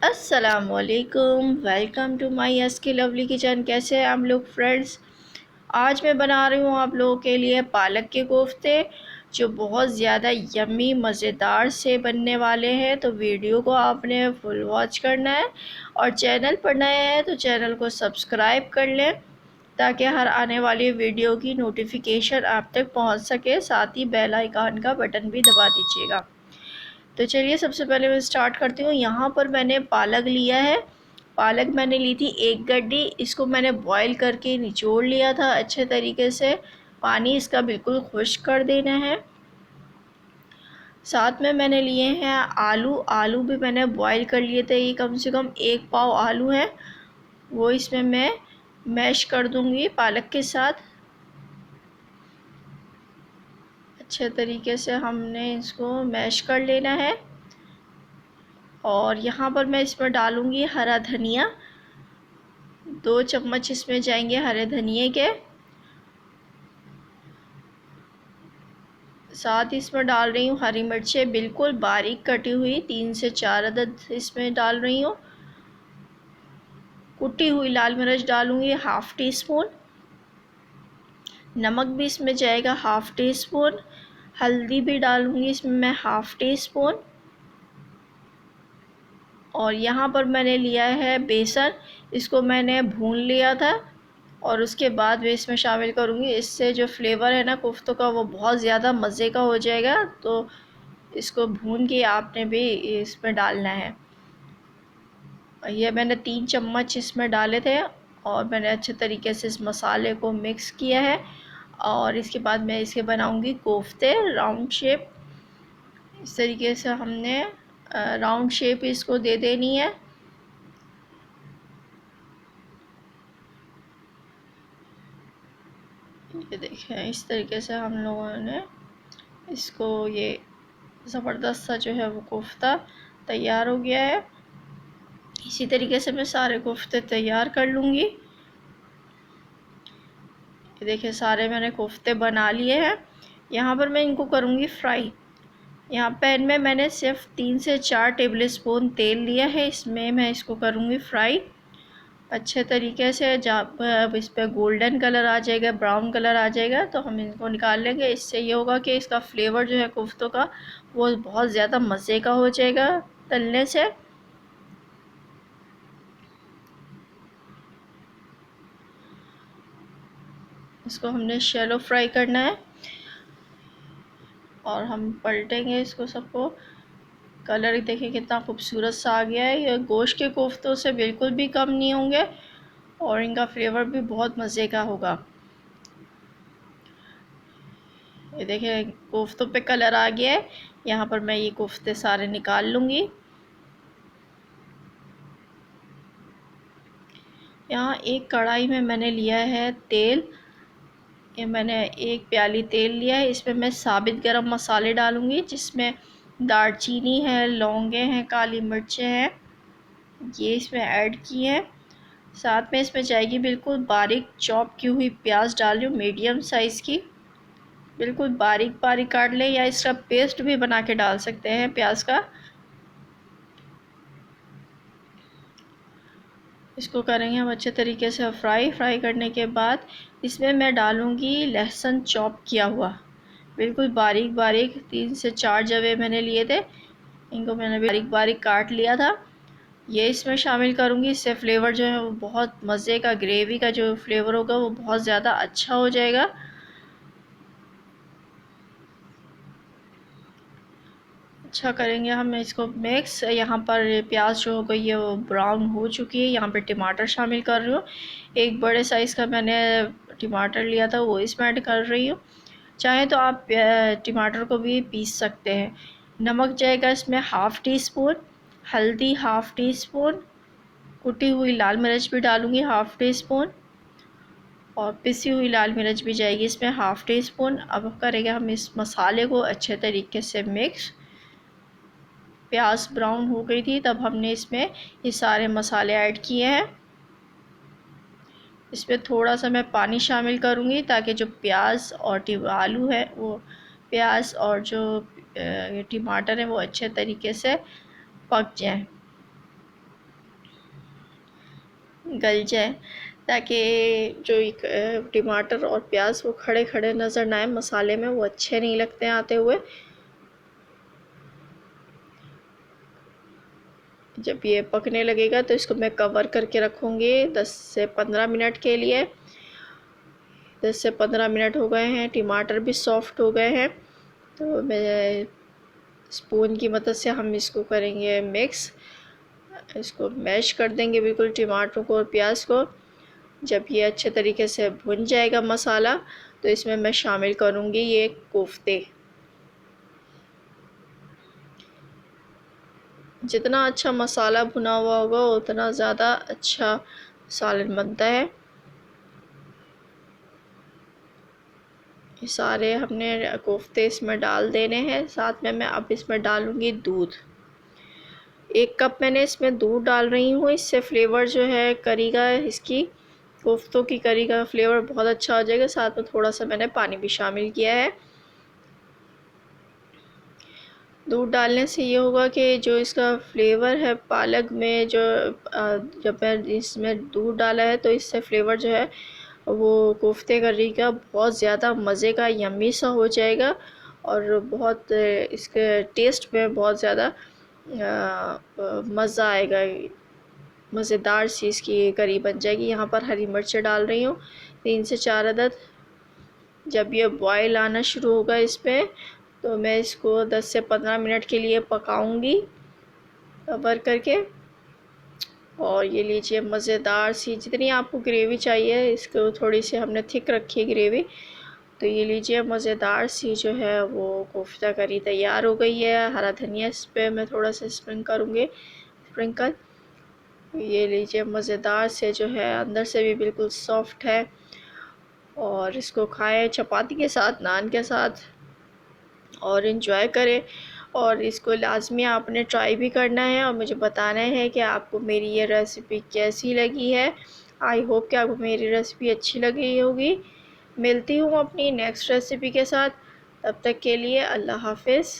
अस्सलामुअलैकुम, welcome to my SK lovely kitchen. कैसे हैं आप लोग फ्रेंड्स। आज मैं बना रही हूँ आप लोगों के लिए पालक के कोफ्ते, जो बहुत ज़्यादा यम्मी मज़ेदार से बनने वाले हैं। तो वीडियो को आपने फुल वॉच करना है और चैनल पर नए हैं तो चैनल को सब्सक्राइब कर लें ताकि हर आने वाली वीडियो की नोटिफिकेशन आप तक पहुँच सके। साथ ही बेल आइकन का बटन भी दबा दीजिएगा। तो चलिए सबसे पहले मैं स्टार्ट करती हूँ। यहाँ पर मैंने पालक लिया है। पालक मैंने ली थी 1 गड्डी। इसको मैंने बॉईल करके निचोड़ लिया था अच्छे तरीके से। पानी इसका बिल्कुल खुश्क कर देना है। साथ में मैंने लिए हैं आलू। आलू भी मैंने बॉईल कर लिए थे। ये कम से कम 1 पाव आलू है, वो इसमें मैं मैश कर दूँगी पालक के साथ। अच्छे तरीके से हमने इसको मैश कर लेना है। और यहाँ पर मैं इसमें डालूँगी हरा धनिया। 2 चम्मच इसमें जाएंगे हरे धनिए के। साथ ही इसमें डाल रही हूँ हरी मिर्चें बिल्कुल बारीक कटी हुई, 3 से 4 अदद इसमें डाल रही हूँ। कुटी हुई लाल मिर्च डालूँगी 1/2 टीस्पून। नमक भी इसमें जाएगा 1/2 टीस्पून। हल्दी भी डालूँगी इसमें मैं 1/2 टीस्पून। और यहाँ पर मैंने लिया है बेसन। इसको मैंने भून लिया था और उसके बाद मैं इसमें शामिल करूँगी। इससे जो फ्लेवर है ना कोफ्तों का, वो बहुत ज़्यादा मज़े का हो जाएगा। तो इसको भून के आपने भी इसमें डालना है। ये मैंने 3 चम्मच इसमें डाले थे और मैंने अच्छे तरीके से इस मसाले को मिक्स किया है। और इसके बाद मैं इसके बनाऊँगी कोफ्ते राउंड शेप। इस तरीके से हमने राउंड शेप इसको दे देनी है। ये देखें, इस तरीके से हम लोगों ने इसको, ये ज़बरदस्त सा जो है वो कोफ्ता तैयार हो गया है। इसी तरीके से मैं सारे कोफ्ते तैयार कर लूँगी। ये देखिए सारे मैंने कोफ्ते बना लिए हैं। यहाँ पर मैं इनको करूँगी फ्राई। यहाँ पैन में मैंने सिर्फ 3 से 4 टेबल स्पून तेल लिया है। इसमें मैं इसको करूँगी फ्राई अच्छे तरीके से। जब इस पर गोल्डन कलर आ जाएगा, ब्राउन कलर आ जाएगा, तो हम इनको निकाल लेंगे। इससे ये होगा कि इसका फ्लेवर जो है कोफ्तों का, वो बहुत ज़्यादा मज़े का हो जाएगा तलने से। इसको हमने शैलो फ्राई करना है और हम पलटेंगे इसको सबको। कलर देखिए कितना खूबसूरत सा आ गया है। ये गोश्त के कोफ्तों से बिल्कुल भी कम नहीं होंगे और इनका फ्लेवर भी बहुत मज़े का होगा। ये देखिए कोफ्तों पे कलर आ गया है। यहाँ पर मैं ये कोफ्ते सारे निकाल लूँगी। यहाँ एक कढ़ाई में मैंने लिया है तेल। ये मैंने 1 प्याली तेल लिया है। इसमें मैं साबित गरम मसाले डालूँगी, जिसमें दालचीनी है, लौंगे हैं, काली मिर्चें हैं, ये इसमें ऐड की हैं। साथ में इसमें जाएगी बिल्कुल बारीक चॉप की हुई प्याज डाल रही हूँ, मीडियम साइज़ की। बिल्कुल बारीक बारीक काट लें या इसका पेस्ट भी बना के डाल सकते हैं प्याज का। इसको करेंगे हम अच्छे तरीके से फ्राई करने के बाद इसमें मैं डालूँगी लहसुन चॉप किया हुआ, बिल्कुल बारीक बारीक 3 से 4 जवे मैंने लिए थे। इनको मैंने बारीक बारीक काट लिया था। ये इसमें शामिल करूँगी। इससे फ्लेवर जो है वो बहुत मज़े का, ग्रेवी का जो फ्लेवर होगा वो बहुत ज़्यादा अच्छा हो जाएगा। अच्छा करेंगे हम इसको मिक्स। यहाँ पर प्याज जो हो गई है वो ब्राउन हो चुकी है। यहाँ पे टमाटर शामिल कर रही हूँ। एक बड़े साइज़ का मैंने टमाटर लिया था, वो इसमें ऐड कर रही हूँ। चाहे तो आप टमाटर को भी पीस सकते हैं। नमक जाएगा इसमें 1/2 टीस्पून। हल्दी 1/2 टीस्पून। कुटी हुई लाल मिर्च भी डालूँगी 1/2 टीस्पून। और पिसी हुई लाल मिर्च भी जाएगी इसमें 1/2 टीस्पून। अब करेंगे हम इस मसाले को अच्छे तरीके से मिक्स। प्याज ब्राउन हो गई थी तब हमने इसमें ये सारे मसाले ऐड किए हैं। इसमें थोड़ा सा मैं पानी शामिल करूँगी ताकि जो प्याज और आलू है वो, प्याज और जो टमाटर है वो अच्छे तरीके से पक जाएं। गल जाए, ताकि जो टमाटर और प्याज वो खड़े खड़े नज़र ना आए मसाले में, वो अच्छे नहीं लगते आते हुए। जब ये पकने लगेगा तो इसको मैं कवर करके रखूँगी 10 से 15 मिनट के लिए। 10 से 15 मिनट हो गए हैं, टमाटर भी सॉफ्ट हो गए हैं। तो मैं स्पून की मदद से हम इसको करेंगे मिक्स, इसको मैश कर देंगे बिल्कुल टमाटर को और प्याज को। जब ये अच्छे तरीके से भुन जाएगा मसाला, तो इसमें मैं शामिल करूँगी ये कोफ्ते। जितना अच्छा मसाला भुना हुआ होगा उतना ज़्यादा अच्छा सालन बनता है। ये सारे हमने कोफ्ते इसमें डाल देने हैं। साथ में मैं अब इसमें डालूँगी दूध। 1 कप मैंने इसमें दूध डाल रही हूँ। इससे फ्लेवर जो है करी का, इसकी कोफ्तों की करी का फ्लेवर बहुत अच्छा हो जाएगा। साथ में थोड़ा सा मैंने पानी भी शामिल किया है। दूध डालने से ये होगा कि जो इसका फ्लेवर है पालक में, जो जब मैं इसमें दूध डाला है तो इससे फ्लेवर जो है वो कोफ्ते करी का बहुत ज़्यादा मज़े का यम्मी सा हो जाएगा, और बहुत इसके टेस्ट में बहुत ज़्यादा मज़ा आएगा। मज़ेदार सी इसकी करी बन जाएगी। यहाँ पर हरी मिर्चें डाल रही हूँ 3 से 4 अदद। जब ये बॉयल आना शुरू होगा इस पर, तो मैं इसको 10 से 15 मिनट के लिए पकाऊंगी कवर करके। और ये लीजिए मज़ेदार सी, जितनी आपको ग्रेवी चाहिए, इसको थोड़ी सी हमने थिक रखी है ग्रेवी। तो ये लीजिए मज़ेदार सी जो है वो कोफ्ता करी तैयार हो गई है। हरा धनिया इस पर मैं थोड़ा सा स्प्रिंकल। ये लीजिए मज़ेदार से जो है, अंदर से भी बिल्कुल सॉफ्ट है। और इसको खाएं चपाती के साथ, नान के साथ, और इन्जॉय करें। और इसको लाजमी आपने ट्राई भी करना है और मुझे बताना है कि आपको मेरी ये रेसिपी कैसी लगी है। आई होप कि आपको मेरी रेसिपी अच्छी लगी होगी। मिलती हूँ अपनी नेक्स्ट रेसिपी के साथ। तब तक के लिए अल्लाह हाफ़िज़।